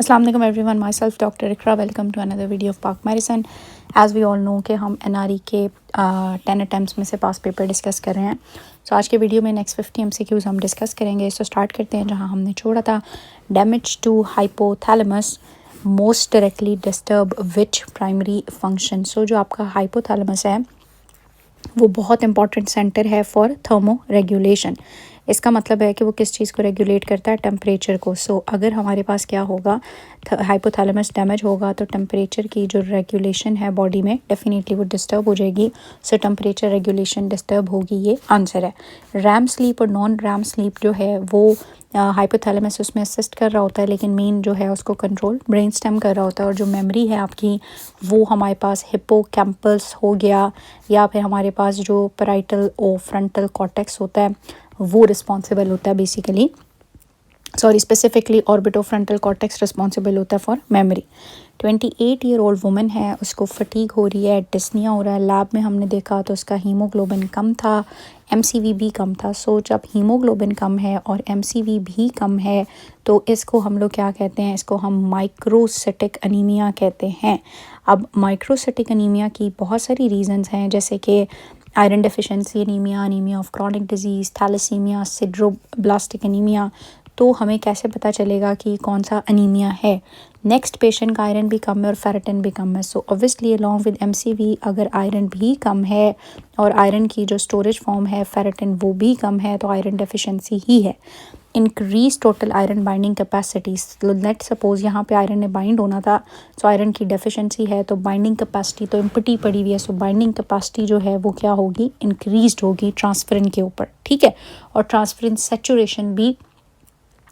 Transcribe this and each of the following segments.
अस्सलाम वालेकुम everyone, myself doctor Iqra. Welcome to another video of Pak medicine. As we all know कि हम NRE के 10 अटैम्प्ट्स में से पास पेपर डिस्कस कर रहे हैं। सो आज के वीडियो में नेक्स्ट 50 MCQs हम डिस्कस करेंगे। सो स्टार्ट करते हैं जहाँ हमने छोड़ा था। Damage to hypothalamus most directly disturb which primary function. So जो आपका हाइपोथैलेमस है वो बहुत इंपॉर्टेंट सेंटर है फॉर थर्मो रेगुलेशन। इसका मतलब है कि वो किस चीज़ को रेगुलेट करता है, टेम्परेचर को। सो अगर हमारे पास क्या होगा, हाइपोथैलेमस डैमेज होगा तो टेम्परेचर की जो रेगुलेशन है बॉडी में डेफिनेटली वो डिस्टर्ब हो जाएगी। सो टेम्परेचर रेगुलेशन डिस्टर्ब होगी, ये आंसर है। रैम स्लीप और नॉन रैम स्लीप जो है वो हाइपोथैलेमस उसमें असिस्ट कर रहा होता है, लेकिन मेन जो है उसको कंट्रोल ब्रेन स्टेम कर रहा होता है। और जो मेमोरी है आपकी वो हमारे पास हिप्पोकैम्पस हो गया, या फिर हमारे पास जो पैराइटल और फ्रंटल कॉर्टेक्स होता है वो रिस्पॉन्सिबल होता है basically, specifically orbitofrontal cortex responsible होता है for memory. 28 year old woman है, उसको फटीग हो रही है, डिस्निया हो रहा है। लैब में हमने देखा तो उसका हीमोग्लोबिन कम था, MCV भी कम था। सो जब हीमोग्लोबिन कम है और MCV भी कम है तो इसको हम लोग क्या कहते हैं, इसको हम माइक्रोसिटिक अनीमिया कहते हैं। अब माइक्रोसिटिक अनीमिया की बहुत सारी रीजंस हैं, जैसे कि iron deficiency anaemia, anaemia of chronic disease, thalassemia, sideroblastic anaemia. तो हमें कैसे पता चलेगा कि कौन सा अनीमिया है? नेक्स्ट पेशेंट का आयरन भी कम है और फेरेटिन भी कम है। So obviously along with MCV अगर आयरन भी कम है और आयरन की जो स्टोरेज फॉर्म है फेरेटिन वो भी कम है तो आयरन डेफिशिएंसी ही है। Increase total iron binding capacity. Let suppose यहाँ पे आयरन ने बाइंड होना था, सो आयरन की डेफिशिएंसी है तो बाइंडिंग कैपेसिटी तो इम्पटी पड़ी हुई है। सो बाइंडिंग कैपेसिटी जो है वो क्या होगी, इंक्रीज्ड होगी ट्रांसफरिन के ऊपर, ठीक है। और ट्रांसफरिन सेचुरेशन भी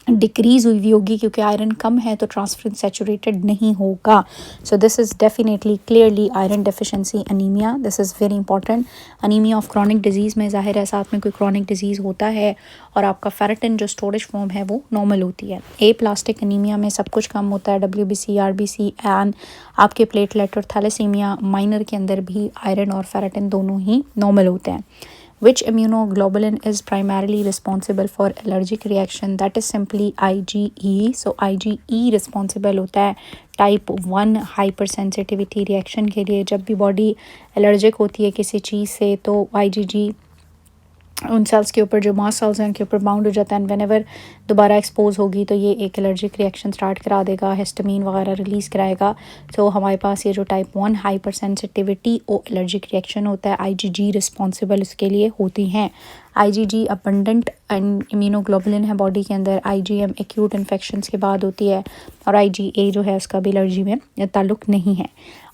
डिक्रीज हुई हुई होगी, क्योंकि आयरन कम है तो ट्रांसफरिन सेचुरेटेड नहीं होगा। सो this is definitely clearly iron deficiency anaemia. This is very important. Anaemia of chronic disease में जाहिर है साथ में कोई क्रॉनिक डिजीज़ होता है और आपका फेरेटिन जो स्टोरेज फॉर्म है वो नॉर्मल होती है। ए प्लास्टिक अनीमिया में सब कुछ कम होता है, WBC, RBC एंड आपके प्लेटलेट और थैलेसीमिया माइनर के अंदर भी आयरन और फेरेटिन दोनों ही नॉर्मल होते हैं। Which immunoglobulin is primarily responsible for allergic reaction? That is simply IgE. So IgE responsible होता है टाइप 1 हाइपर सेंसिटिविटी रिएक्शन के लिए। जब भी बॉडी एलर्जिक होती है किसी चीज़ से तो IgG उन सेल्स के ऊपर, जो मास्ट सेल्स हैं उनके ऊपर बाउंड हो जाता है। एंड व्हेनेवर दोबारा एक्सपोज होगी तो ये एक एलर्जिक रिएक्शन स्टार्ट करा देगा, हिस्टामीन वगैरह रिलीज़ कराएगा। तो हमारे पास ये जो टाइप 1 हाइपर सेंसिटिविटी ओ एलर्जिक रिएक्शन होता है, IgG रिस्पॉन्सिबल इसके लिए होती हैं। IgG अबंडेंट इम्यूनोग्लोबुलिन है बॉडी के अंदर। IgM एक्यूट इन्फेक्शंस के बाद होती है और IgA जो है उसका भी एलर्जी में ताल्लुक़ नहीं है।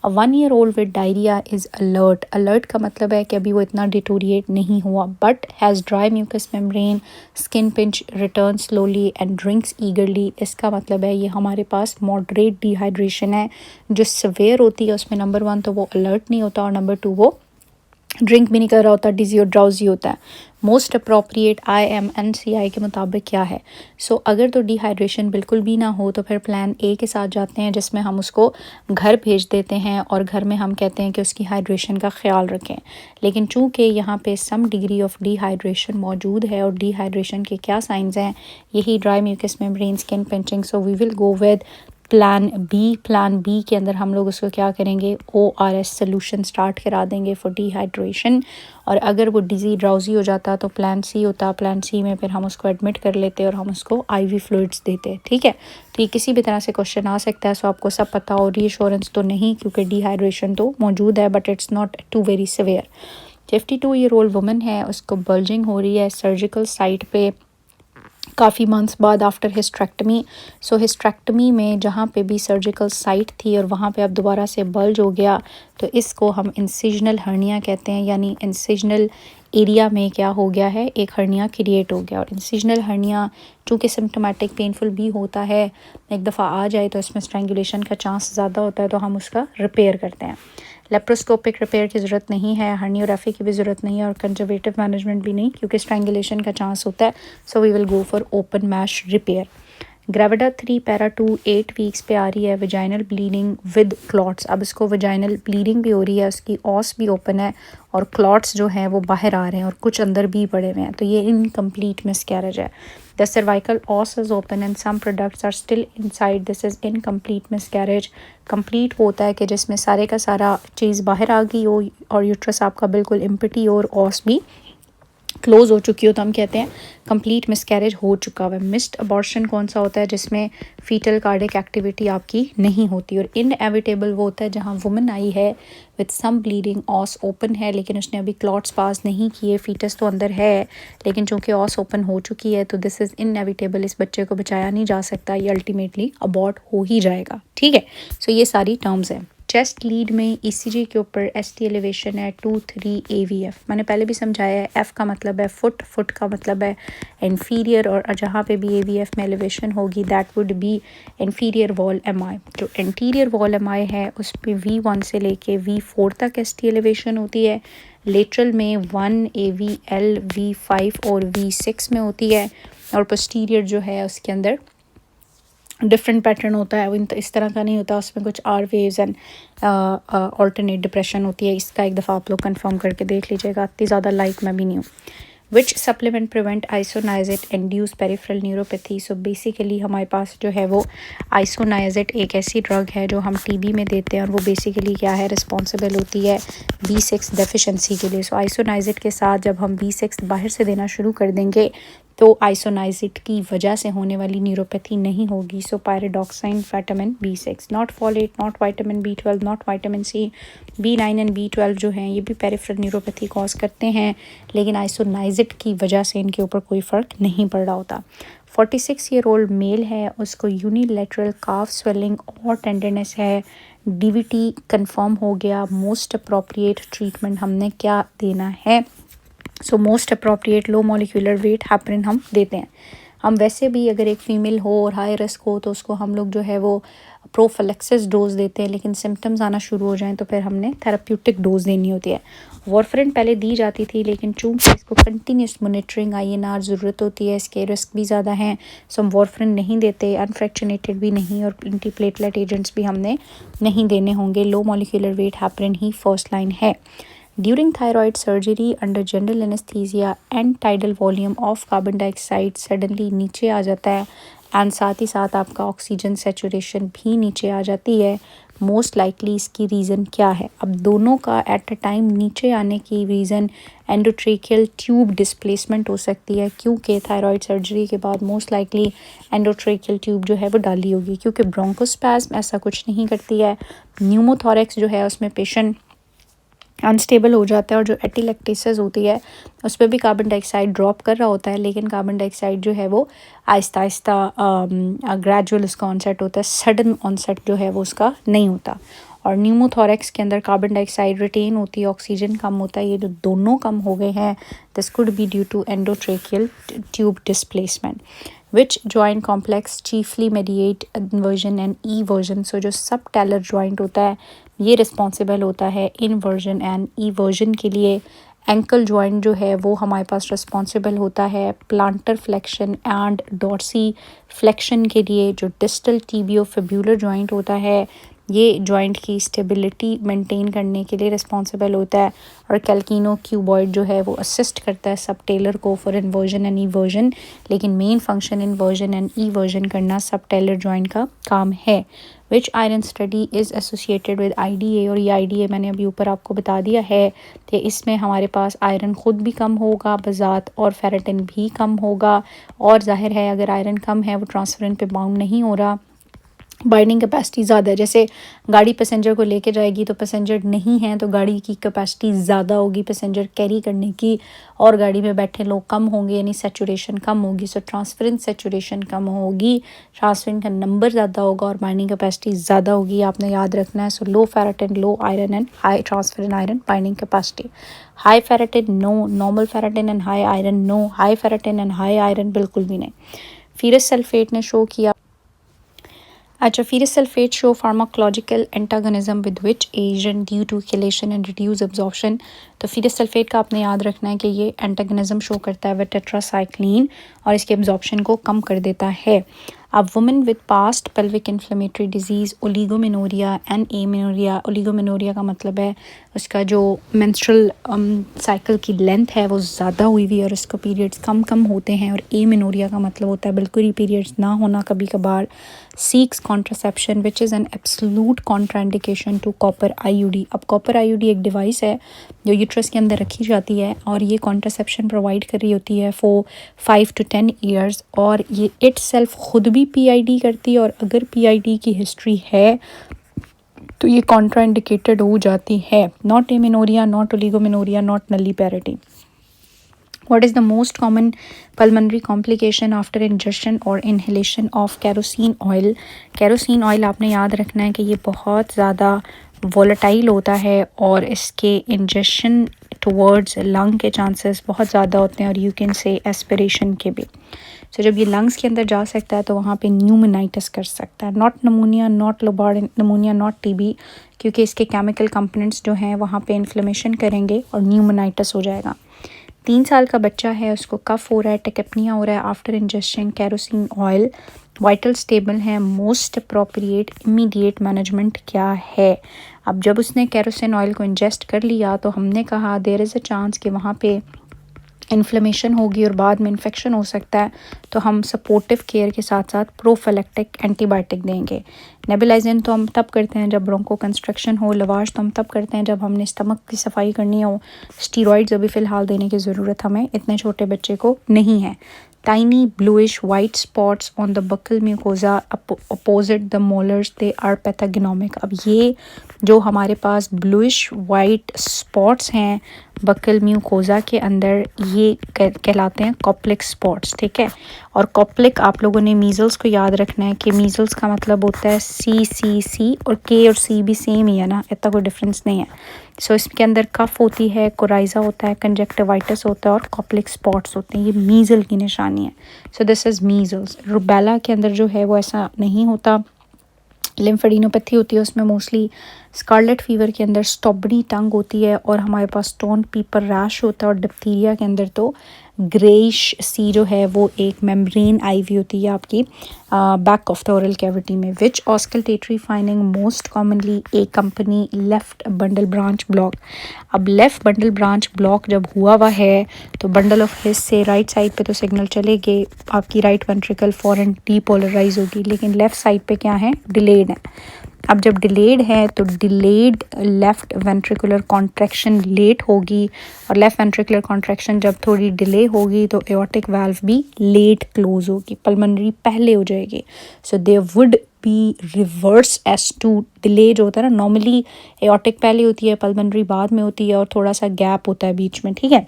1 year old with diarrhoea is alert. Alert का मतलब है कि अभी वो इतना डिटोरिएट नहीं हुआ, but has dry mucous membrane, skin pinch, return slowly and drinks eagerly. इसका मतलब है ये हमारे पास मॉडरेट डिहाइड्रेशन है। जो सवेयर होती है उसमें नंबर 1 तो वो अलर्ट नहीं होता और नंबर 2 वो ड्रिंक भी नहीं कर रहा होता, डिजी और ड्राउजी होता है। मोस्ट अप्रोप्रिएट IMNCI के मुताबिक क्या है? सो अगर तो डिहाइड्रेशन बिल्कुल भी ना हो तो फिर प्लान A के साथ जाते हैं, जिसमें हम उसको घर भेज देते हैं और घर में हम कहते हैं कि उसकी हाइड्रेशन का ख्याल रखें। लेकिन चूँकि यहाँ पे सम डिग्री ऑफ डिहाइड्रेशन मौजूद है, और डिहाइड्रेशन के क्या साइंस हैं, यही dry mucous membrane, skin pinching. So we will go with plan B. Plan B के अंदर हम लोग उसको क्या करेंगे, ORS सोल्यूशन स्टार्ट करा देंगे फॉर डिहाइड्रेशन। और अगर वो डिजी ड्राउजी हो जाता तो प्लान सी होता। प्लान सी में फिर हम उसको एडमिट कर लेते और हम उसको IV फ्लूइड्स देते, ठीक है। तो ये किसी भी तरह से क्वेश्चन आ सकता है। सो आपको सब पता हो, रीअश्योरेंस तो नहीं क्योंकि डिहाइड्रेशन तो मौजूद है but it's not too very severe. 52 year old woman है, उसको बल्जिंग हो रही है सर्जिकल साइट पे काफ़ी मंथ्स बाद आफ्टर हिस्ट्रेक्टमी। सो हिस्ट्रेक्टमी में जहाँ पे भी सर्जिकल साइट थी और वहाँ पे अब दोबारा से बल्ज हो गया तो इसको हम इंसिजनल हर्निया कहते हैं। यानी इंसिजनल एरिया में क्या हो गया है, एक हर्निया क्रिएट हो गया। और इंसिजनल हर्निया चूँकि सिम्टोमेटिक पेनफुल भी होता है, एक दफ़ा आ जाए तो इसमें स्ट्रेंगुलेशन का चांस ज़्यादा होता है, तो हम उसका रिपेयर करते हैं। लेप्रोस्कोपिक रिपेयर की ज़रूरत नहीं है, हर्नियोग्राफी की भी ज़रूरत नहीं है और कंजर्वेटिव मैनेजमेंट भी नहीं, क्योंकि स्ट्रेंगुलेशन का चांस होता है। So we will go for open mesh repair. Gravida 3 para 2 8 weeks पे आ रही है, वजाइनल ब्लीडिंग विद क्लॉट्स। अब इसको वजाइनल ब्लीडिंग भी हो रही है, उसकी ऑस भी ओपन है और क्लॉट्स जो हैं वो बाहर आ रहे हैं और कुछ अंदर भी पड़े हुए हैं, तो ये इनकम्प्लीट मिसकैरेज है। The cervical os is open and some products are still inside, this is incomplete miscarriage. Complete होता है कि जिसमें सारे का सारा चीज़ बाहर आ गई हो और यूट्रस आपका बिल्कुल एम्प्टी और ऑस भी क्लोज हो चुकी हो, तो हम कहते हैं कंप्लीट मिसकैरेज हो चुका हुआ है। मिस्ड अबॉर्शन कौन सा होता है? जिसमें फीटल कार्डिक एक्टिविटी आपकी नहीं होती। और इनएविटेबल वो होता है जहां वुमन आई है विद सम ब्लीडिंग, ऑस ओपन है लेकिन उसने अभी क्लॉट्स पास नहीं किए, फीटस तो अंदर है लेकिन चूंकि ऑस ओपन हो चुकी है तो दिस इज़ इनएविटेबल, इस बच्चे को बचाया नहीं जा सकता, ये अल्टीमेटली अबॉर्ट हो ही जाएगा। ठीक है, सो ये सारी टर्म्स हैं। चेस्ट लीड में ईसीजी के ऊपर एसटी एलिवेशन है 2-3 AVF। मैंने पहले भी समझाया है, एफ का मतलब है फुट, फुट का मतलब है इन्फीरियर, और जहाँ पे भी AVF में एलिवेशन होगी that would be inferior wall MI। जो इंटीरियर वॉल MI है उस पर V1 से लेके V4 तक एसटी एलिवेशन होती है। लेटरल में 1 AVL V5 और V6 में होती है, और पोस्टीरियर जो है उसके अंदर डिफरेंट पैटर्न होता है, वो इस तरह का नहीं होता, उसमें कुछ R waves and alternate depression होती है। इसका एक दफ़ा आप लोग कंफर्म करके देख लीजिएगा, इतनी ज़्यादा लाइक मैं भी नहीं हूँ। Which supplement prevent isoniazid induce peripheral neuropathy. So basically हमारे पास जो है वो आइसोनाइजेट एक ऐसी ड्रग है जो हम टीबी में देते हैं, और वो बेसिकली क्या है, रिस्पॉन्सिबल होती है B6 डेफिशिएंसी के लिए। सो आइसोनाइजेट के साथ जब हम B6 बाहर से देना शुरू कर देंगे तो आइसोनाइजिट की वजह से होने वाली न्यूरोपैथी नहीं होगी। So pyridoxine, vitamin B6, not folate, not vitamin B12, not vitamin C, B9 and B12 जो हैं ये भी पेरिफेरल न्यूरोपैथी कॉज करते हैं, लेकिन आइसोनाइजिट की वजह से इनके ऊपर कोई फ़र्क नहीं पड़ रहा होता। 46 ईयर ओल्ड मेल है, उसको यूनिलैटरल काफ स्वेलिंग और टेंडरनेस है, DVT कंफर्म हो गया। मोस्ट अप्रोप्रिएट ट्रीटमेंट हमने क्या देना है? So most appropriate low molecular weight heparin हम देते हैं। हम वैसे भी अगर एक फ़ीमेल हो और हाई रिस्क हो तो उसको हम लोग जो है वो प्रोफिलैक्सिस डोज देते हैं, लेकिन सिम्टम्स आना शुरू हो जाएं तो फिर हमने थेराप्यूटिक डोज देनी होती है। वारफरिन पहले दी जाती थी, लेकिन चूंकि इसको कंटिन्यूस मॉनिटरिंग INR ज़रूरत होती है, इसके रिस्क भी ज़्यादा हैं, सो हम वारफरिन नहीं देते, अनफ्रैक्शनेटेड भी नहीं, और एंटीप्लेटलेट एजेंट्स भी हमने नहीं देने होंगे। लो मॉलिक्यूलर वेट हेपरिन ही फर्स्ट लाइन है। During thyroid surgery under general anesthesia and tidal volume of carbon dioxide suddenly नीचे आ जाता है, एंड साथ ही साथ आपका ऑक्सीजन सेचुरेशन भी नीचे आ जाती है। मोस्ट लाइकली इसकी रीज़न क्या है? अब दोनों का एट अ टाइम नीचे आने की रीज़न एंडोट्रेकियल ट्यूब डिस्प्लेसमेंट हो सकती है, क्योंकि थायराइड सर्जरी के बाद मोस्ट लाइकली एंडोट्रेकियल ट्यूब जो है वो डाली होगी, क्योंकि ब्रोंकोस्पैज्म ऐसा कुछ नहीं करती है। न्यूमोथोरेक्स जो है उसमें पेशेंट अनस्टेबल हो जाता है, और जो एटिलेक्टेसिस होती है उस पर भी कार्बन डाइऑक्साइड ड्रॉप कर रहा होता है, लेकिन कार्बन डाइऑक्साइड जो है वो आहिस्ता आहिस्ता ग्रेजुअल उसका ऑनसेट होता है, सडन ऑनसेट जो है वो उसका नहीं होता। और न्यूमोथोरेक्स के अंदर कार्बन डाइऑक्साइड रिटेन होती है, ऑक्सीजन कम होता है, ये जो दोनों कम हो गए हैं this could be due to endotracheal tube displacement. Which joint complex chiefly mediate inversion and eversion. So जो सब टेलर जॉइंट होता है ये रिस्पॉन्सिबल होता है इन्वर्जन एंड ईवर्जन के लिए। एंकल जॉइंट जो है वो हमारे पास रिस्पॉन्सिबल होता है plantar flexion and dorsiflexion के लिए। जो डिस्टल टिबियोफिब्युलर जॉइंट होता है ये जॉइंट की स्टेबिलिटी मेंटेन करने के लिए रिस्पॉन्सिबल होता है, और कैल्किनो क्यूबॉइड जो है वो असिस्ट करता है सब टेलर को फॉर इन्वर्जन एंड ईवर्जन, लेकिन main function inversion and eversion करना सब टेलर जॉइंट का काम है। Which iron study is associated with IDA, और ये IDA मैंने अभी ऊपर आपको बता दिया है कि इसमें हमारे पास आयरन ख़ुद भी कम होगा बज़ात, और फेरेटिन भी कम होगा, और जाहिर है अगर आयरन कम है वो ट्रांसफरेंट पे बाउंड नहीं हो रहा, बाइंडिंग कैपेसिटी ज़्यादा है। जैसे गाड़ी पैसेंजर को लेके जाएगी तो पैसेंजर नहीं है तो गाड़ी की कैपेसिटी ज़्यादा होगी पैसेंजर कैरी करने की, और गाड़ी में बैठे लोग कम होंगे, यानी सेचुरेशन कम होगी। सो ट्रांसफरेंस सेचुरेशन कम होगी, ट्रांसफरेंस का नंबर ज़्यादा होगा और बाइंडिंग कैपेसिटी ज़्यादा होगी, आपने याद रखना है। So low ferritin low iron and high transferrin iron binding capacity. High ferritin no, normal ferritin and high iron no, high ferritin and high iron बिल्कुल भी नहीं। फेरस सल्फेट ने शो किया, अच्छा, ferrous sulphate show pharmacological antagonism with which agent due to chelation and reduce absorption. तो ferrous sulphate का आपने याद रखना है कि ये एंटागोनिज्म शो करता है विद टेट्रासाइक्लिन और इसके एब्जॉर्प्शन को कम कर देता है। A woman with past pelvic inflammatory disease, oligomenoria and amenorrhea. Oligomenoria का मतलब है उसका जो menstrual cycle की length है वो ज़्यादा हुई हुई है और उसको periods कम होते हैं, और amenorrhea का मतलब होता है बिल्कुल ही periods ना होना कभी कभार. Seeks contraception which is an absolute contraindication to copper IUD. अब copper IUD एक डिवाइस है जो यूट्रस के अंदर रखी जाती है और ये कॉन्ट्रासेप्शन प्रोवाइड कर रही होती है फॉर 5 to 10 ईयर्स, और ये इट सेल्फ खुद भी PID करती है, और अगर PID की हिस्ट्री है तो ये कॉन्ट्राइंडिकेटेड हो जाती है. Not amenorrhoea, not oligomenorrhoea, not nulliparity. What is the most common pulmonary complication after ingestion or inhalation of kerosene oil? Kerosene oil आपने याद रखना है कि ये बहुत ज़्यादा volatile होता है और इसके ingestion towards lung के chances बहुत ज़्यादा होते हैं, और you can say aspiration के भी. So जब ये lungs के अंदर जा सकता है तो वहाँ पे pneumonitis कर सकता है. Not pneumonia, not lobar pneumonia, not TB, क्योंकि इसके chemical components जो हैं वहाँ पे inflammation करेंगे और pneumonitis हो जाएगा. 3 साल का बच्चा है, उसको कफ हो रहा है, टेकेपनिया हो रहा है after ingesting kerosene oil, vital stable है, मोस्ट अप्रोप्रिएट इमीडिएट मैनेजमेंट क्या है? अब जब उसने केरोसिन ऑयल को इंजेस्ट कर लिया तो हमने कहा देयर इज़ अ चांस कि वहाँ पे इन्फ्लेमेशन होगी और बाद में इन्फेक्शन हो सकता है, तो हम सपोर्टिव केयर के साथ साथ प्रोफिलैक्टिक एंटीबायोटिक देंगे. नेबुलाइजेशन तो हम तब करते हैं जब ब्रोंको कंस्ट्रक्शन हो, लवाश तो हम तब करते हैं जब हमने स्टमक की सफाई करनी हो. स्टीरॉइड्स अभी फ़िलहाल देने की ज़रूरत हमें इतने छोटे बच्चे को नहीं है. Tiny bluish white spots on the buccal mucosa opposite the molars, they are pathognomic. अब ये जो हमारे पास bluish white spots हैं बकल म्यूकोजा के अंदर, ये कहलाते हैं कॉप्लिक स्पॉट्स. ठीक है, और कॉप्लिक आप लोगों ने मीज़ल्स को याद रखना है कि मीज़ल्स का मतलब होता है C और K और C भी सेम ही है ना, इतना कोई डिफरेंस नहीं है. सो इसके अंदर कफ होती है, कोराइज़ा होता है, कंजक्टिवाइटिस होता है और कॉप्लिक स्पॉट्स होते हैं. ये मीज़ल की निशानी है. So this is measles. Rubella के अंदर जो है वो ऐसा नहीं होता. लिम्फेडिनोपैथी होती है उसमें मोस्टली. स्कारलेट फीवर के अंदर स्टॉबरी टंग होती है और हमारे पास स्टोन पीपर रैश होता है, और डिप्थीरिया के अंदर तो ग्रेइश सी जो है वो एक मेम्ब्रेन आईवी होती है आपकी back of the oral cavity में. Which auscultatory finding most commonly accompany left bundle branch block. अब लेफ्ट बंडल ब्रांच ब्लॉक जब हुआ है तो बंडल ऑफ हिस से राइट साइड पे तो सिग्नल चलेंगे, आपकी राइट वेंट्रिकल फॉरन डीपोलराइज होगी, लेकिन लेफ़्ट साइड पे क्या है, डिलेड है. अब जब डिलेड है तो delayed left ventricular contraction late होगी, और लेफ़्ट वेंट्रिकुलर कॉन्ट्रैक्शन जब थोड़ी डिले होगी तो एओर्टिक वाल्व भी लेट क्लोज होगी, पल्मोनरी पहले हो जाएगी. So there would be reverse S two delay जो होता है ना, नॉर्मली एओर्टिक पहले होती है, पल्मोनरी बाद में होती है, और थोड़ा सा गैप होता है बीच में. ठीक है,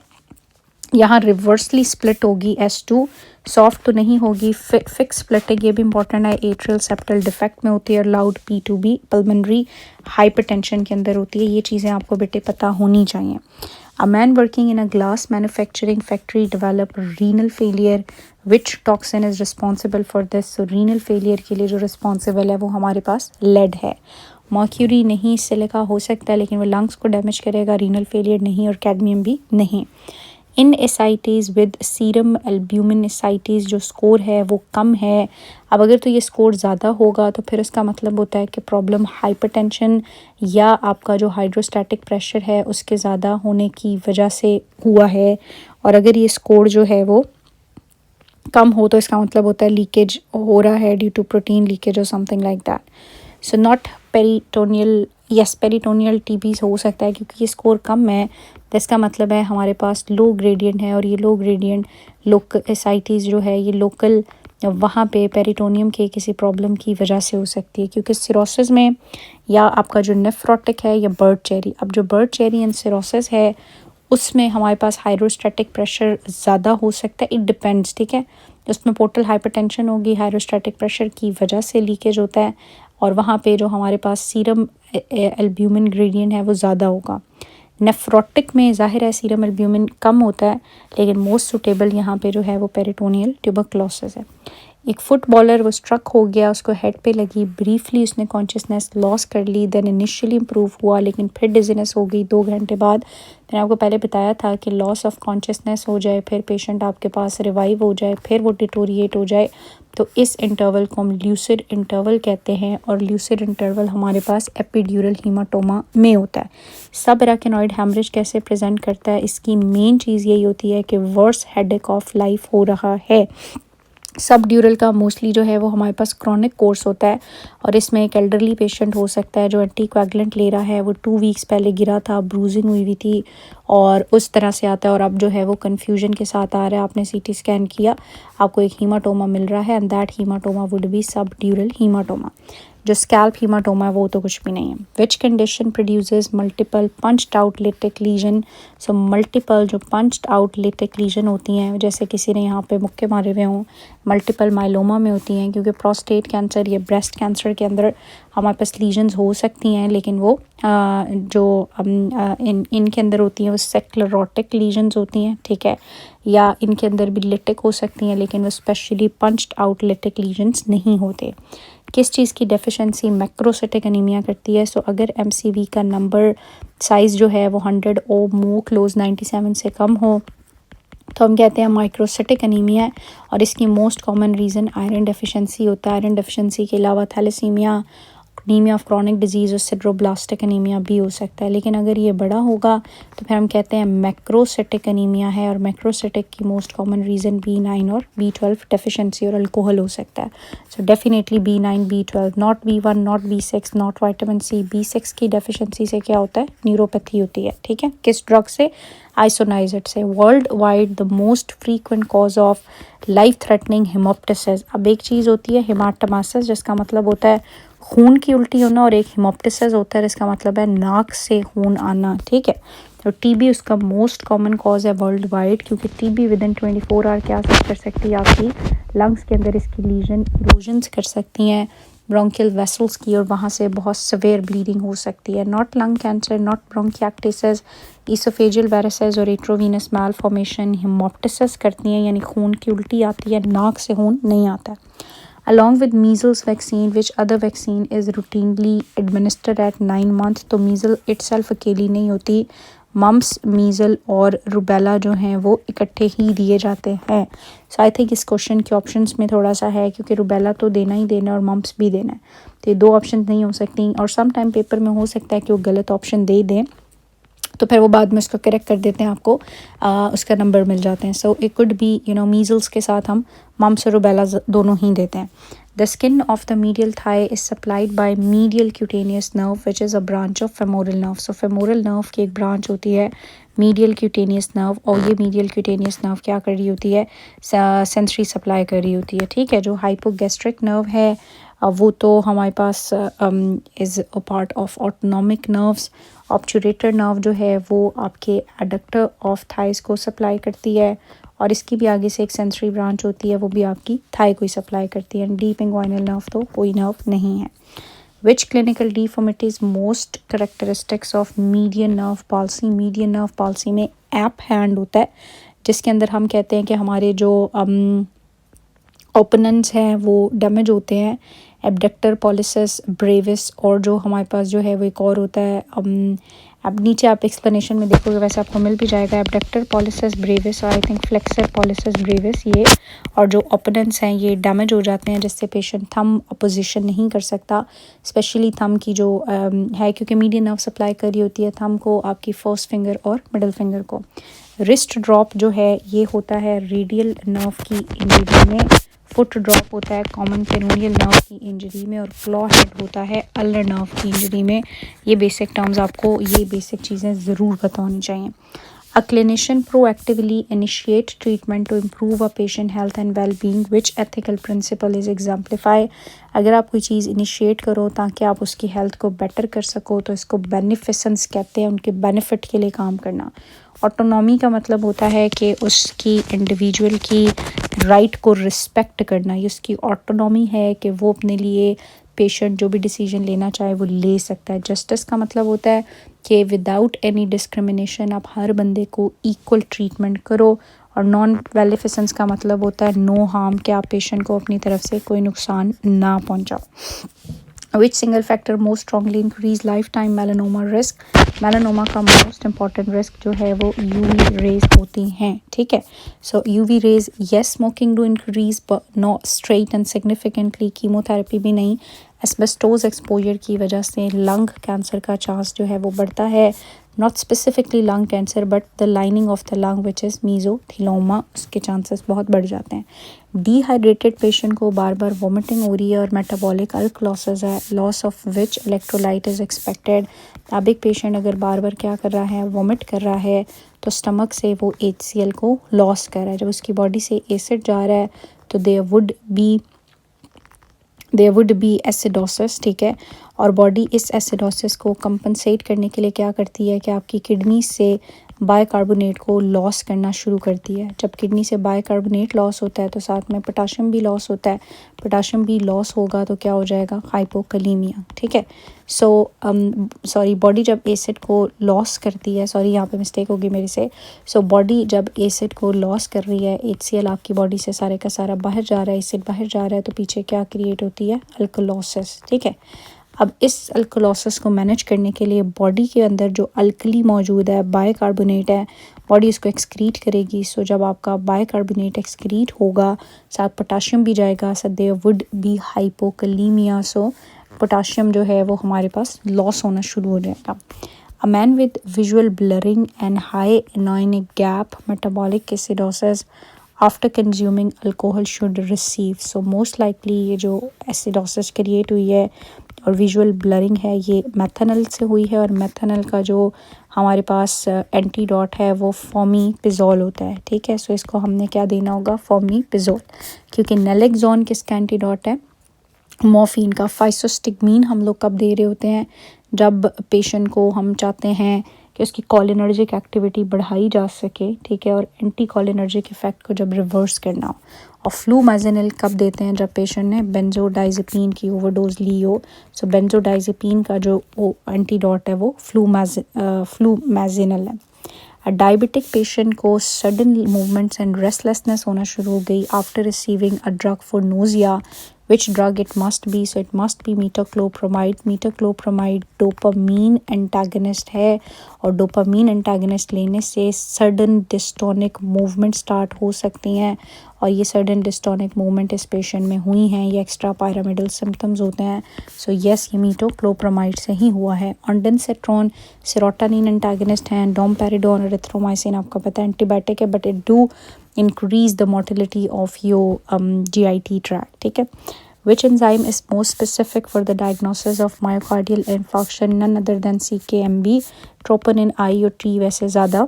यहाँ रिवर्सली स्प्लिट होगी S2, सॉफ्ट तो नहीं होगी. फिक्स स्प्लिटिंग ये भी इंपॉर्टेंट है, एट्रियल सेप्टल डिफेक्ट में होती है, लाउड P2B पल्मोनरी हाइपरटेंशन के अंदर होती है. ये चीज़ें आपको बेटे पता होनी चाहिए. A man working in a glass manufacturing factory develop renal failure, which toxin is responsible for this. So renal failure के लिए जो रिस्पॉन्सिबल है वो हमारे पास लेड है. मर्क्यूरी नहीं, सिलिका हो सकता है लेकिन वो लंग्स को डैमेज करेगा. रीनल फेलियर नहीं, और कैडमियम भी नहीं. इन एसाइटीज़ विद सीरम एल्ब्यूमिन एसाइटीज़ जो स्कोर है वो कम है. अब अगर तो ये स्कोर ज़्यादा होगा तो फिर उसका मतलब होता है कि प्रॉब्लम हाइपरटेंशन या आपका जो हाइड्रोस्टैटिक प्रेशर है उसके ज़्यादा होने की वजह से हुआ है, और अगर ये स्कोर जो है वो कम हो तो इसका मतलब होता है लीकेज हो रहा है ड्यू टू प्रोटीन लीकेज और something like that. So not peritoneal, yes peritoneal TB हो सकता है क्योंकि ये स्कोर कम है, तो इसका मतलब है हमारे पास लो ग्रेडियंट है, और ये लो ग्रेडियंट लोकल एसाइटीज़ जो है ये लोकल वहाँ पे पेरिटोनियम के किसी प्रॉब्लम की वजह से हो सकती है, क्योंकि सिरोसिस में या आपका जो नेफ्रोटिक है या बर्ड चेरी. अब जो बर्ड चेरी एंड सिरोसिस है उसमें हमारे पास हाइड्रोस्टैटिक प्रेशर ज़्यादा हो सकता है. It depends. ठीक है, उसमें पोर्टल हाइपरटेंशन होगी, हाइड्रोस्टैटिक प्रेशर की वजह से लीकेज होता है, और वहाँ पे जो हमारे पास सीरम एल्ब्यूमिन ग्रेडियंट है वो ज़्यादा होगा. नेफ्रोटिक में ज़ाहिर है सीरम एल्ब्यूमिन कम होता है, लेकिन मोस्ट सूटेबल यहाँ पे जो है वो पेरिटोनियल ट्यूबरक्लोसिस है. एक फुटबॉलर वो स्ट्रक हो गया, उसको हेड पे लगी, ब्रीफली उसने कॉन्शियसनेस लॉस कर ली, देन इनिशियली इम्प्रूव हुआ लेकिन फिर डिजीनेस हो गई 2 घंटे बाद. मैंने आपको पहले बताया था कि लॉस ऑफ कॉन्शियसनेस हो जाए, फिर पेशेंट आपके पास रिवाइव हो जाए, फिर वो डिटोरिएट हो जाए, तो इस इंटरवल को हम ल्यूसिड इंटरवल कहते हैं, और ल्यूसिड इंटरवल हमारे पास एपिड्यूरल हीमाटोमा में होता है। सब अराकिनॉइड हैमरेज कैसे प्रेजेंट करता है, इसकी मेन चीज़ यही होती है कि वर्स हेडेक ऑफ लाइफ हो रहा है। सब ड्यूरल का मोस्टली जो है वो हमारे पास क्रॉनिक कोर्स होता है, और इसमें एक एल्डरली पेशेंट हो सकता है जो एंटीकोएगुलेंट ले रहा है, वो 2 वीक्स पहले गिरा था, ब्रूजिंग हुई हुई थी और उस तरह से आता है, और अब जो है वो कन्फ्यूजन के साथ आ रहा है। आपने सीटी स्कैन किया, आपको एक हीमाटोमा मिल रहा है, and that haematoma would be subdural haematoma. जो स्कैल्प हीमाटोमा है वो तो कुछ भी नहीं है। Which condition produces multiple punched out lytic lesion. So multiple जो पंच्ड आउट लेटेक लीजन होती हैं, जैसे किसी ने यहाँ पे मुक्के मारे हुए हों, मल्टीपल माइलोमा में होती हैं, क्योंकि प्रोस्टेट कैंसर या ब्रेस्ट कैंसर के अंदर हमारे पास लीजन्स हो सकती हैं, लेकिन वो इनके अंदर होती हैं वो सेक्लेरोटिक लीजन्स होती हैं, ठीक है, या इनके अंदर भी लिटिक हो सकती हैं, लेकिन वो specially punched out lytic lesions नहीं होते। किस चीज़ की डेफिशिएंसी मैक्रोसाइटिक एनीमिया करती है। सो अगर एमसीवी का नंबर साइज़ जो है वो 100 और मोर क्लोज 97 से कम हो तो हम कहते हैं माइक्रोसाइटिक एनीमिया है, और इसकी most common reason iron deficiency होता है। आयरन डेफिशिएंसी के अलावा thalassemia, anaemia of chronic disease और सिड्रोब्लास्टिक एनीमिया भी हो सकता है। लेकिन अगर ये बड़ा होगा तो फिर हम कहते हैं मैक्रोसाइटिक एनीमिया है, और मैक्रोसाइटिक की मोस्ट कॉमन रीज़न B9 और B12 डेफिशिएंसी और अल्कोहल हो सकता है। So definitely B9, B12, not B1, not B6, not vitamin C। B6 की डेफिशिएंसी से क्या होता है, न्यूरोपैथी होती है, ठीक है। किस ड्रग से, आइसोनाइजेट से। Worldwide the most frequent cause of life threatening haemoptysis. अब एक चीज़ होती है हेमाटोमासिस, जिसका मतलब होता है खून की उल्टी होना, और एक हेमोप्टिसिस होता है जिसका मतलब है नाक से खून आना, ठीक है। तो टीबी उसका मोस्ट कॉमन कॉज है वर्ल्ड वाइड, क्योंकि टीबी विद इन 24 आवर क्या कर सकती है, आपकी लंग्स के अंदर इसकी लीजन इरोजन्स कर सकती हैं ब्रोंकियल वेसल्स की, और वहाँ से बहुत सवेयर ब्लीडिंग हो सकती है। Not lung cancer, not bronchiectasis, oesophageal varices और एट्रोवीनस मालफॉर्मेशन हेमोप्टिसिस करती हैं, यानी खून की उल्टी आती है, नाक से खून नहीं आता है। Along with measles vaccine, which other vaccine is routinely administered at 9 months। तो मीज़ल itself अकेली नहीं होती, मम्स, मीज़ल और रुबेला जो हैं वो इकट्ठे ही दिए जाते हैं। सो आई थिंक इस क्वेश्चन के ऑप्शंस में थोड़ा सा है, क्योंकि रुबेला तो देना ही देना है और मम्स भी देना है, तो ये 2 ऑप्शन नहीं हो सकती, और सम टाइम पेपर में हो सकता है कि वो गलत ऑप्शन दे दें, तो फिर वो बाद में उसको करेक्ट कर देते हैं, आपको उसका नंबर मिल जाते हैं। So it could B measles के साथ हम मम्स और रुबेला दोनों ही देते हैं। The skin of the medial thigh is supplied by medial cutaneous nerve which is a branch of femoral nerve. So femoral nerve की एक ब्रांच होती है मीडियल क्यूटेनियस नर्व, और ये मीडियल क्यूटेनियस नर्व क्या कर रही होती है, सेंसरी सप्लाई कर रही होती है, ठीक है। जो हाइपोगैस्ट्रिक नर्व है वो तो हमारे पास is a part of autonomic nerves. Obturator nerve जो है वो आपके एडक्टर ऑफ थाइस को सप्लाई करती है, और इसकी भी आगे से एक सेंसरी ब्रांच होती है, वो भी आपकी थाई को ही सप्लाई करती है। डीप इंग्वाइनल नर्व तो कोई नर्व नहीं है। Which clinical deformities most characteristics of median nerve palsy. Median nerve palsy में ऐप हैंड होता है, जिसके अंदर हम कहते हैं कि हमारे जो ओपोनेंट्स हैं वो डैमेज होते हैं, एबडक्टर पॉलिसिस ब्रेविस, और जो हमारे पास जो है वो एक और होता है, अब नीचे आप एक्सप्लेनेशन में देखोगे वैसे आपको मिल भी जाएगा, एबडक्टर पॉलिसिस ब्रेविस और I think flexor pollicis Brevis, ये और जो ओपोनेंट्स हैं ये डैमेज हो जाते हैं, जिससे पेशेंट थंब अपोजिशन नहीं कर सकता, स्पेशली थंब की जो है, क्योंकि मीडियन नर्व सप्लाई कर रही होती है थंब को, आपकी फर्स्ट फिंगर और मिडल फिंगर को। रिस्ट ड्रॉप जो है ये होता है रेडियल नर्व की इंजरी में, फुट ड्रॉप होता है कॉमन पेरोनियल नर्व की इंजरी में, और क्लॉ हेड होता है अल्नर नर्व की इंजरी में। ये बेसिक टर्म्स आपको, ये बेसिक चीज़ें ज़रूर पता होनी चाहिए। A clinician proactively initiate treatment to improve a patient health and well-being. Which ethical principle is exemplify? अगर आप कोई चीज़ इनिशिएट करो ताकि आप उसकी हेल्थ को बेटर कर सको तो इसको बेनिफिसेंस कहते हैं, उनके बेनिफिट के लिए काम करना। ऑटोनॉमी का मतलब होता है कि उसकी इंडिविजुअल की राइट को रिस्पेक्ट करना, ये उसकी ऑटोनॉमी है कि वो अपने लिए पेशेंट जो भी डिसीजन लेना चाहे वो ले सकता है। जस्टिस का मतलब होता है कि विदाउट एनी डिस्क्रिमिनेशन आप हर बंदे को इक्वल ट्रीटमेंट करो, और नॉन वेलिफिसेंस का मतलब होता है नो हार्म, कि आप पेशेंट को अपनी तरफ से कोई नुकसान ना पहुंचाओ। Which single factor most strongly increase lifetime melanoma risk? Melanoma का मोस्ट इम्पॉर्टेंट रिस्क जो है वो यूवी रेज होती हैं, ठीक है। सो UV rays, yes smoking do increase but not straight and significantly, chemotherapy भी नहीं। एस्बेस्टोस एक्सपोजर की वजह से लंग कैंसर का चांस जो है वो बढ़ता है, not specifically lung cancer but the lining of the lung which is mesothelioma, उसके चांसेस बहुत बढ़ जाते हैं। डिहाइड्रेटेड पेशेंट को बार बार वोमिटिंग हो रही है और मेटाबॉलिक अल्कलोसिस है, loss of which electrolyte is expected. ताबिक पेशेंट अगर बार बार क्या कर रहा है, वोमिट कर रहा है, तो स्टमक से वो HCl को लॉस कर रहा है। जब उसकी बॉडी से एसिड जा रहा है तो देयर वुड बी एसिडोसिस, ठीक है। और बॉडी इस एसिडोसिस को कंपनसेट करने के लिए क्या करती है कि आपकी किडनी से बाइकार्बोनेट को लॉस करना शुरू करती है। जब किडनी से बाइकार्बोनेट लॉस होता है तो साथ में पोटाशियम भी लॉस होता है। पोटाशियम भी लॉस होगा तो क्या हो जाएगा, हाइपोकलीमिया, ठीक है। बॉडी जब एसिड को लॉस करती है, यहाँ पे मिस्टेक होगी मेरे से। बॉडी जब एसिड को लॉस कर रही है, HCl आपकी बॉडी से सारे का सारा बाहर जा रहा है, एसिड बाहर जा रहा है, तो पीछे क्या क्रिएट होती है, अल्कलोसिस, ठीक है। अब इस अल्कलोसिस को मैनेज करने के लिए बॉडी के अंदर जो अल्कली मौजूद है, बाइकार्बोनेट है, बॉडी इसको एक्सक्रीट करेगी। जब आपका बाइकार्बोनेट एक्सक्रीट होगा, साथ पोटाशियम भी जाएगा, देयर वुड बी हाइपोकलीमिया। पोटाशियम जो है वो हमारे पास लॉस होना शुरू हो जाएगा। A man with visual blurring and high anionic gap metabolic acidosis after consuming alcohol should receive. Most likely ये जो एसिडोसिस क्रिएट हुई है और विजुअल ब्लरिंग है, ये मेथनॉल से हुई है। और मेथनॉल का जो हमारे पास एंटीडोट है वो फॉर्मीपिज़ोल होता है, ठीक है। इसको हमने क्या देना होगा, फॉर्मीपिज़ोल, क्योंकि नैलेक्सोन किसका एंटीडोट है, मॉर्फिन का। फाइसोस्टिग्मीन हम लोग कब दे रहे होते हैं, जब पेशेंट को हम चाहते हैं कि उसकी कॉलिनर्जिक एक्टिविटी बढ़ाई जा सके, ठीक है, और एंटी कॉलिनर्जिक इफेक्ट को जब रिवर्स करना हो। और फ्लूमैज़िनिल कब देते हैं, जब पेशेंट ने बेंजोडाइज़ेपिन की ओवरडोज ली हो। बेंजोडाइज़ेपिन का जो एंटीडोट है वो फ्लूमैज़िनिल है। डायबिटिक पेशेंट को सडन मूवमेंट्स एंड रेस्टलेसनेस होना शुरू हो गई after receiving a drug for nausea, which drug it must be, so it must be metoclopramide। metoclopramide dopamine antagonist है, और डोपामीन एंटागनिस्ट लेने से सडन डिस्टोनिक मूवमेंट स्टार्ट हो सकती हैं, और ये सडन डिस्टोनिक मूवमेंट इस पेशेंट में हुई हैं, ये एक्स्ट्रा पायरामिडल सिम्टम्स होते हैं। यस, ये metoclopramide से ही हुआ है। ऑन्डेंसेट्रॉन सेरोटोनिन एंटागनिस्ट हैं। डोमपेरिडोन और एरिथ्रोमाइसिन आपको पता है एंटीबायोटिक है, but it do increase the mortality of your GIT tract, ठीक है। Which enzyme is most specific for the diagnosis of myocardial infarction? None other than CKMB। troponin I और T वैसे ज़्यादा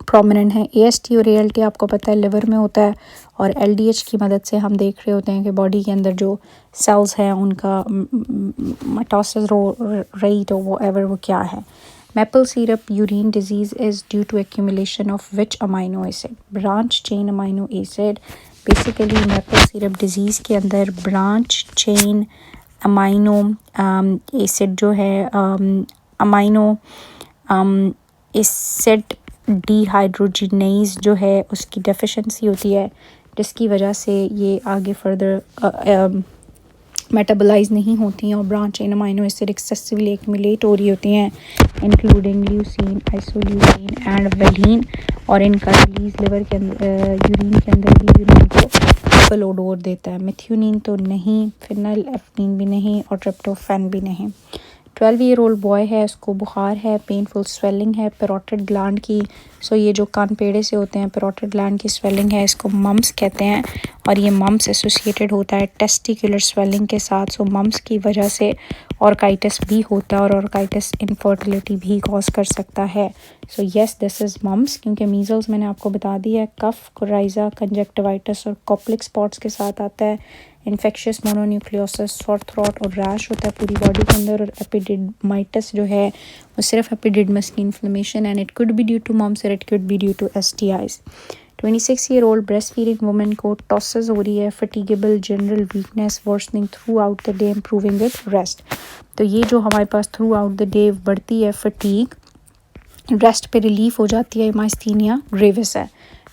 प्रोमिनेंट है। AST और ALT आपको पता है लिवर में होता है, और LDH की मदद से हम देख रहे होते हैं कि बॉडी के अंदर जो सेल्स हैं उनका माइटोसिस रेट और वो क्या है। Maple syrup urine disease is due to accumulation of which amino acid? Branch chain amino acid। Basically maple syrup disease के अंदर branch chain amino acid जो है amino acid dehydrogenase जो है उसकी deficiency होती है, जिसकी वजह से ये आगे further मेटाबलाइज नहीं होती हैं और branch chain amino acid excessively accumulate हो रही होती हैं, including leucine, isoleucine and valine. और इनका रिलीज लिवर के अंदर यूरिन के अंदर भी यूरिन को ट्रिपल ओडोर देता है। मिथ्यूनिन तो नहीं, फिनाइल एफनीन भी नहीं, और ट्रिप्टोफैन भी नहीं। 12-year-old बॉय है, उसको बुखार है, पेनफुल स्वेलिंग है पैरोटिड ग्लैंड की। ये जो कान पेड़े से होते हैं पैरोटिड ग्लैंड की स्वेलिंग है, इसको मम्स कहते हैं, और ये मम्स एसोसिएटेड होता है टेस्टिकुलर स्वेलिंग के साथ। मम्स की वजह से ऑर्काइटिस भी होता है, और ऑर्काइटिस इनफर्टिलिटी भी कॉज कर सकता है। येस, दिस इज़ मम्स, क्योंकि मीजल्स मैंने आपको बता दिया है, कफ, कोराइजा, कंजक्टिवाइटिस और कॉप्लिक स्पॉट्स के साथ आता है। इन्फेक्शियस मोनोन्यूक्लियोसिस, सॉर थ्रोट और रैश होता है पूरी बॉडी के अंदर। और एपिडिडमाइटिस जो है वो सिर्फ एपिडिडमस की inflammation, and it could be due to mumps और it could be due to STIs। 26-year-old breast feeding women को टॉसेस हो रही है, fatigable, general weakness, worsening throughout the day, improving with rest. ये जो हमारे पास थ्रू आउट द डे बढ़ती है फटीग, रेस्ट पे रिलीफ हो जाती है, माइस्थीनिया ग्रेविस है।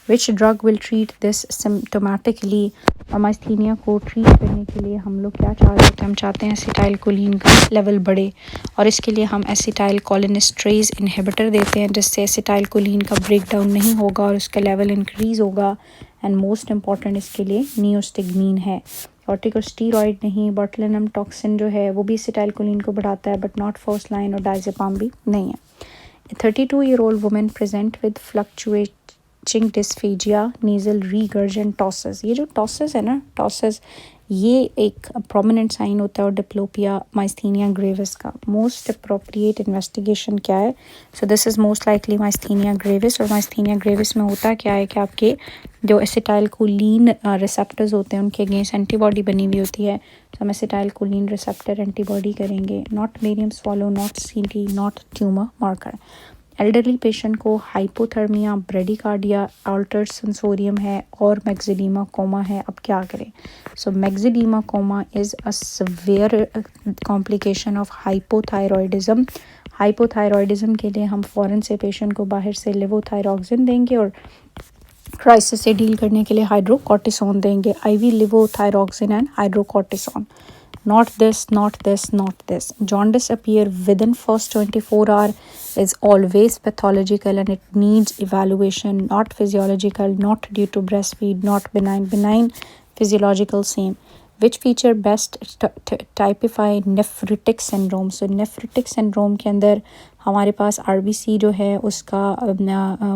Which drug will treat this symptomatically. Myasthenia को ट्रीट करने के लिए हम लोग क्या चाह रहे थे, हम चाहते हैं एसिटाइलकोलिन का लेवल बढ़े और इसके लिए हम एसिटाइलकोलिनेस्टरेज इनहिबिटर देते हैं जिससे एसिटाइलकोलिन का ब्रेक डाउन नहीं होगा और उसका लेवल इंक्रीज़ होगा। एंड मोस्ट इम्पॉर्टेंट इसके लिए नियोस्टिग्मीन है। कॉर्टिकोस्टीरॉइड नहीं, बोtulinum टॉक्सिन जो है वो भी एसिटाइलकोलिन को बढ़ाता है बट नॉट फर्स्ट लाइन, और डायज़ेपाम भी नहीं है। 32-year-old woman present with fluctuating dysphagia, nasal regurg tosses. ये जो टॉसेस है ना, टॉसेस ये एक प्रोमिनेंट साइन होता है और डिप्लोपिया माइस्थीनिया ग्रेविस का। मोस्ट अप्रोप्रिएट इन्वेस्टिगेशन क्या है? So this is most likely myasthenia gravis. और माइस्थीनिया ग्रेविस में होता क्या है कि आपके जो एसिटाइलकोलिन रिसेप्टर्स होते हैं उनके अगेंस्ट एंटीबॉडी बनी हुई होती है। तो हम एसिटाइलकोलिन रिसेप्टर एंटीबॉडी करेंगे। Not barium swallow, not CT, not tumour marker. Elderly patient को हाइपोथर्मिया, ब्रेडिकार्डिया, अल्टर्ड सेंसोरियम है और मैक्सिडीमा कोमा है। अब क्या करें? So myxoedema coma is a severe complication of hypothyroidism. Hypothyroidism के लिए हम फ़ौरन से पेशेंट को बाहर से लेवोथायरॉक्सिन देंगे और क्राइसिस से डील करने के लिए हाइड्रोकॉर्टिसोन देंगे। IV levothyroxine and hydrocortisone. Not this, not this, not this. Jaundice appear within first 24 hour is always pathological and it needs evaluation, not physiological, not due to breastfeed, not benign, benign, physiological same. Which feature best typify nephritic syndrome? So nephritic syndrome के अंदर हमारे पास RBC जो है उसका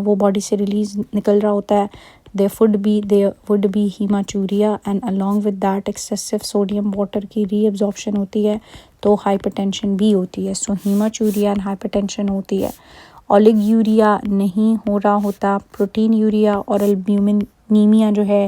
वो body से release निकल रहा होता है। there would be hematuria and along with that excessive sodium water की reabsorption होती है तो hypertension भी होती है। so hematuria and hypertension होती है। ओलिगयूरिया नहीं हो रहा होता। प्रोटीन यूरिया और एल्ब्यूमिनीमिया जो है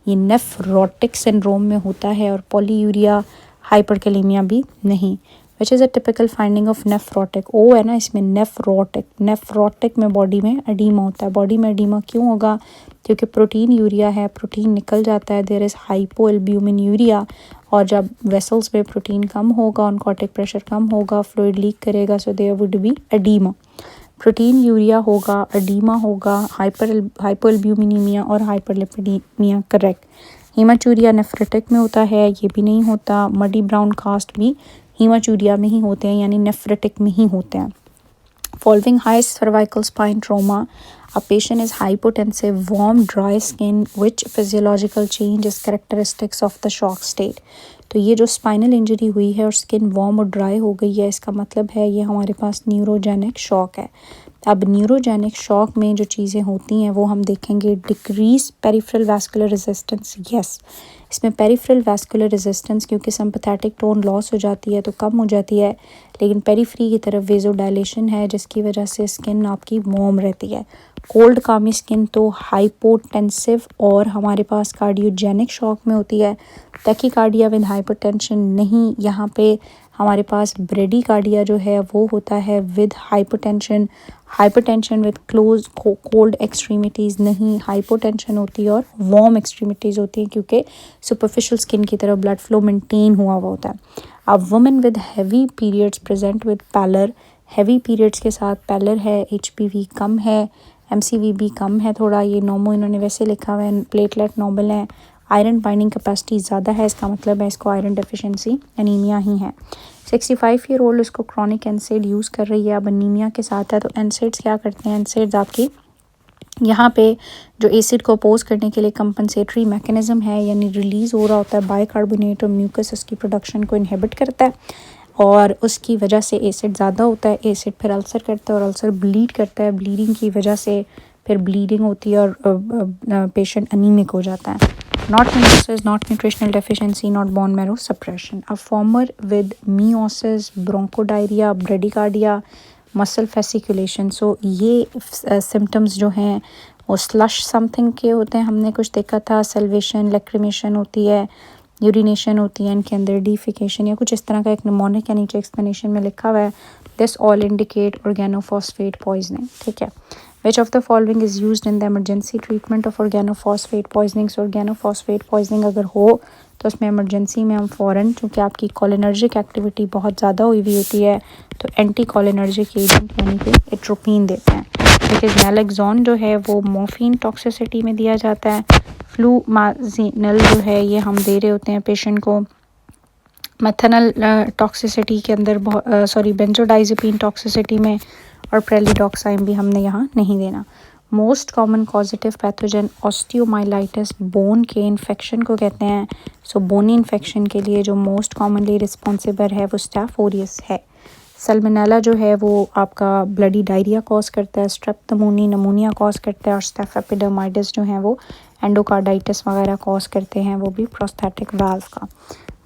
ये नेफ्रोटिक सिंड्रोम में होता है और पॉलीयूरिया हाइपरकैलेमिया भी नहीं। Which is a typical finding of nephrotic. ओ है ना इसमें, नेफ्रोटिक में बॉडी में एडीमा होता है। बॉडी में एडीमा क्यों होगा? क्योंकि प्रोटीन यूरिया है, प्रोटीन निकल जाता है, there is hypoalbuminuria, और जब वेसल्स में प्रोटीन कम होगा, ऑनकोटिक प्रेशर कम होगा, फ्लूइड लीक करेगा, so there would be oedema. Proteinuria होगा, एडीमा होगा, हाइपो एल्ब्यूमिनीमिया और हाइपरलिपिडीमिया करेक्ट। हीमाचूरिया नेफ्रेटिक में होता है, ये भी नहीं होता। मडी ब्राउन कास्ट भी हीमाचूरिया में ही होते हैं यानी नेफ्रेटिक में ही होते हैं। Following high cervical spine trauma, a patient is hypotensive, warm, dry skin, which physiological change is characteristics of the shock state? तो ये जो स्पाइनल इंजरी हुई है और स्किन वार्म और ड्राई हो गई है, इसका मतलब है ये हमारे पास न्यूरोजेनिक शॉक है। अब न्यूरोजेनिक शॉक में जो चीज़ें होती हैं वो हम देखेंगे। Decrease peripheral vascular resistance, yes इसमें पेरिफेरल वैस्कुलर रेजिस्टेंस क्योंकि सिंपैथेटिक टोन लॉस हो जाती है तो कम हो जाती है, लेकिन पेरिफेरी की तरफ वेजोडाइलेशन है जिसकी वजह से स्किन आपकी वार्म रहती है। कोल्ड कामी स्किन तो हाइपोटेंसिव और हमारे पास कार्डियोजेनिक शॉक में होती है। टैकीकार्डिया विद हाइपरटेंशन नहीं, यहाँ पे हमारे पास ब्रेडीकार्डिया जो है वो होता है with hypertension. Hypertension with close cold extremities नहीं, हाइपोटेंशन होती है और वार्म एक्सट्रीमिटीज़ होती हैं क्योंकि सुपरफिशियल स्किन की तरफ ब्लड फ्लो मेंटेन हुआ होता है। अब women with heavy periods present with pallor, heavy periods के साथ पैलर है, HPV कम है, MCV भी कम है थोड़ा, ये नॉर्मो इन्होंने वैसे लिखा हुआ है, प्लेटलेट नॉर्मल है, आयरन बाइंडिंग कैपेसिटी ज़्यादा है, इसका मतलब है इसको आयरन डेफिशिएंसी एनीमिया ही है। 65 ईयर ओल्ड इसको क्रॉनिक एनसेड यूज़ कर रही है, अब अनीमिया के साथ है। तो एनसेड्स क्या करते हैं? एनसेड्स आपकी यहाँ पे जो एसिड को अपोज करने के लिए कंपनसेटरी मैकेनिज्म है, यानी रिलीज़ हो रहा होता है बाइकार्बोनेट और म्यूकस उसकी प्रोडक्शन को इनहिबिट करता है और उसकी वजह से एसिड ज़्यादा होता है। एसिड फिर अल्सर करता है और अल्सर ब्लीड करता है, ब्लीडिंग की वजह से फिर ब्लीडिंग होती है और पेशेंट अनीमिक हो जाता है। Not miosis, not nutritional deficiency, not bone marrow suppression. A farmer with miosis, bronchorrhoea, bradycardia, muscle fasciculation. So ये सिम्टम्स जो हैं वो स्लश समथिंग के होते हैं, हमने कुछ देखा था, सल्वेशन, लैक्रिमेशन होती है, यूरिनेशन होती है, इनके अंदर डिफिकेशन या कुछ इस तरह का एक निमोनिक या नीचे एक्सप्लेनेशन में लिखा हुआ है। This all indicate organophosphate poisoning, ठीक है। Which of the following is used in the emergency treatment of organophosphate poisoning? So organophosphate poisoning अगर हो तो उसमें इमरजेंसी में हम फ़ौरन, चूँकि आपकी कोलिनर्जिक एक्टिविटी बहुत ज़्यादा हुई होती है, तो एंटी कोलिनर्जिक एजेंट यानी कि एट्रोपिन देते हैं। बिकॉज नैलेक्सोन जो है वो मॉर्फिन टॉक्सिसिटी में दिया जाता है। फ्लूमाजीनल जो है ये हम दे रहे होते हैं पेशेंट को मैथनल टॉक्सिसिटी के अंदर, बेंजोडाइजेपिन टॉक्सिसिटी में, और प्रेलिडॉक्साइन भी हमने यहाँ नहीं देना। Most common causative pathogen osteomyelitis, bone के इन्फेक्शन को कहते हैं। सो बोनी इन्फेक्शन के लिए जो मोस्ट कॉमनली रिस्पॉन्सिबल है वो स्टाफ ओरियस है। सल्मोनेला जो है वो आपका ब्लडी डायरिया कॉज करता है, स्ट्रेप्टोमोनी नमूनिया कॉज करता है, और स्टेफ एपिडर्माइटिस जो है वो एंडोकार्डाइटिस वगैरह कॉज करते हैं, वो भी प्रोस्थेटिक वाल्व का।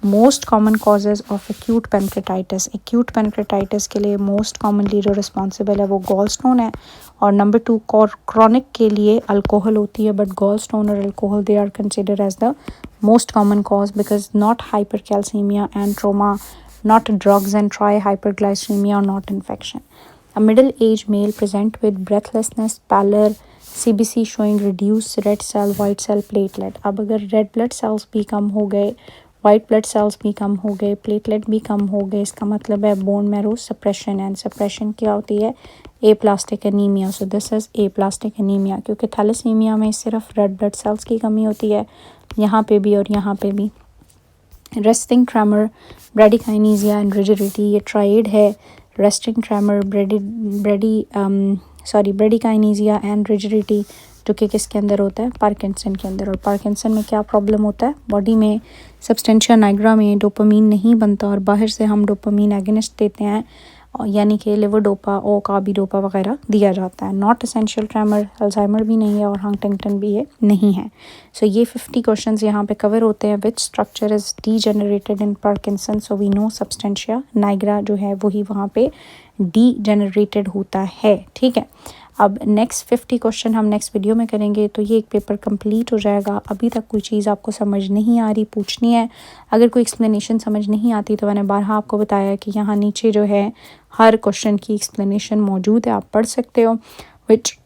Most common causes of acute pancreatitis, acute pancreatitis के लिए मोस्ट कॉमनली जो रिस्पॉन्सिबल है वो गॉल स्टोन है। और नंबर 2 क्रॉनिक के लिए अल्कोहल होती है, बट गॉल स्टोन और alcohol they are consider as the most common cause because not hypercalcaemia and trauma, not drugs and hyperglycemia, or not infection. A middle-aged male present with breathlessness, pallor, CBC showing reduced red cell, white cell, platelet. अब अगर red blood cells भी कम हो गए, white blood cells भी कम हो गए, platelet भी कम हो गए, इसका मतलब है bone marrow suppression, and suppression क्या होती है? aplastic anemia. So this is aplastic anemia, क्योंकि थैलेसीमिया में सिर्फ red blood cells की कमी होती है, यहाँ पे भी और यहाँ पे भी। रेस्टिंग ट्रेमर, ब्रेडिकाइनेसिया एंड रिजिडिटी, ये ट्राइड है। रेस्टिंग ट्रेमर, ब्रेडिकाइनेसिया एंड रिजिडिटी, जो कि किसके अंदर होता है? पार्किंसन के अंदर। और पार्किंसन में क्या प्रॉब्लम होता है? बॉडी में सब्सटेंशिया नाइग्रा में डोपामीन नहीं बनता, और बाहर से हम डोपामीन एगनिस्ट देते हैं, यानी कि लेवोडोपा, ओ कार्बिडोपा वगैरह दिया जाता है। नॉट एसेंशियल ट्रेमर, अल्जाइमर भी नहीं है, और हंटिंगटन भी ये नहीं है। सो ये 50 क्वेश्चंस यहाँ पे कवर होते हैं। Which structure is degenerated in Parkinson? So we know substantia nigra जो है वही वहाँ पे डीजेनरेटेड होता है, ठीक है। अब नेक्स्ट 50 क्वेश्चन हम नेक्स्ट वीडियो में करेंगे, तो ये एक पेपर कंप्लीट हो जाएगा। अभी तक कोई चीज़ आपको समझ नहीं आ रही, पूछनी है। अगर कोई एक्सप्लेनेशन समझ नहीं आती तो मैंने बारहा आपको बताया कि यहाँ नीचे जो है हर क्वेश्चन की एक्सप्लेनेशन मौजूद है, आप पढ़ सकते हो। विच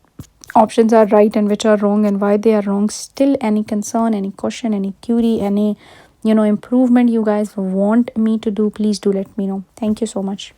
options are right and which are wrong and why they are wrong. Still any concern, any question, any query, any improvement you guys want me to do, please do let me know. Thank you so much.